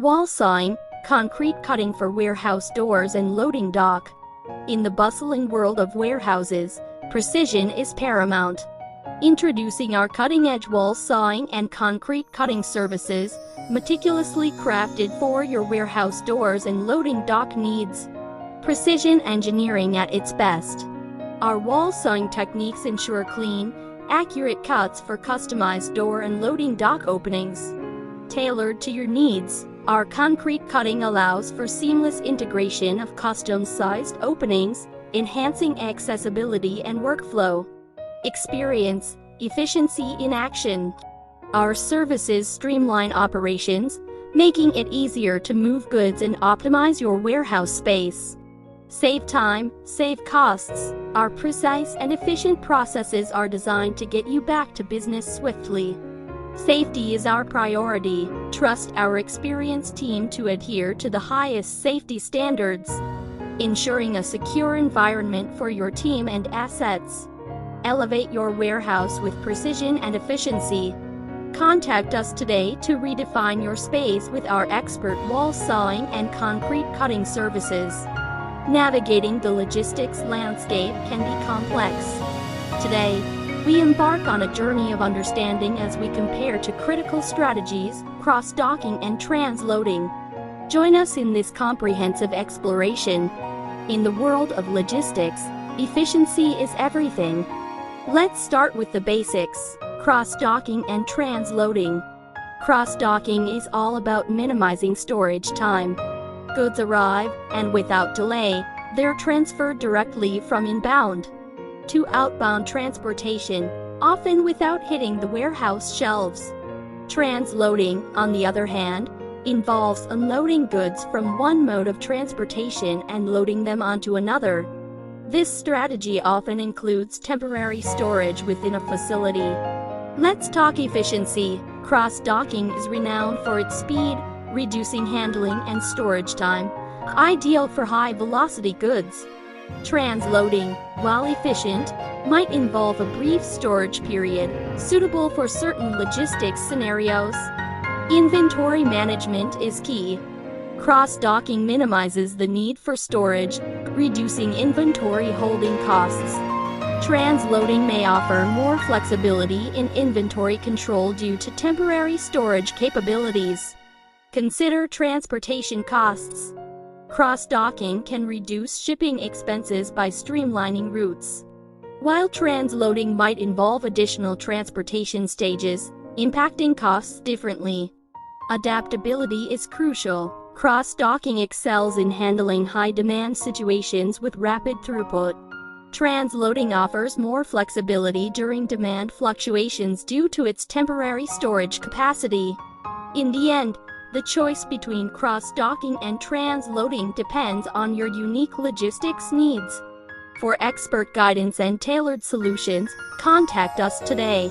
Wall sawing, concrete cutting for warehouse doors and loading dock. In the bustling world of warehouses, precision is paramount. Introducing our cutting-edge wall sawing and concrete cutting services, meticulously crafted for your warehouse doors and loading dock needs. Precision engineering at its best. Our wall sawing techniques ensure clean, accurate cuts for customized door and loading dock openings. Tailored to your needs, our concrete cutting allows for seamless integration of custom-sized openings, enhancing accessibility and workflow. Experience efficiency in action. Our services streamline operations, making it easier to move goods and optimize your warehouse space. Save time, save costs. Our precise and efficient processes are designed to get you back to business swiftly. Safety is our priority. Trust our experienced team to adhere to the highest safety standards, ensuring a secure environment for your team and assets. Elevate your warehouse with precision and efficiency. Contact us today to redefine your space with our expert wall sawing and concrete cutting services. Navigating the logistics landscape can be complex. Today, we embark on a journey of understanding as we compare to critical strategies, cross-docking and transloading. Join us in this comprehensive exploration. In the world of logistics, efficiency is everything. Let's start with the basics: cross-docking and transloading. Cross-docking is all about minimizing storage time. Goods arrive, and without delay, they're transferred directly from inbound to outbound transportation, often without hitting the warehouse shelves. Transloading, on the other hand, involves unloading goods from one mode of transportation and loading them onto another. This strategy often includes temporary storage within a facility. Let's talk efficiency. Cross-docking is renowned for its speed, reducing handling and storage time, ideal for high-velocity goods. Transloading, while efficient, might involve a brief storage period, suitable for certain logistics scenarios. Inventory management is key. Cross-docking minimizes the need for storage, reducing inventory holding costs. Transloading may offer more flexibility in inventory control due to temporary storage capabilities. Consider transportation costs. Cross-docking can reduce shipping expenses by streamlining routes, while transloading might involve additional transportation stages, impacting costs differently. Adaptability is crucial. Cross-docking excels in handling high-demand situations with rapid throughput. Transloading offers more flexibility during demand fluctuations due to its temporary storage capacity. In the end, the choice between cross-docking and transloading depends on your unique logistics needs. For expert guidance and tailored solutions, contact us today.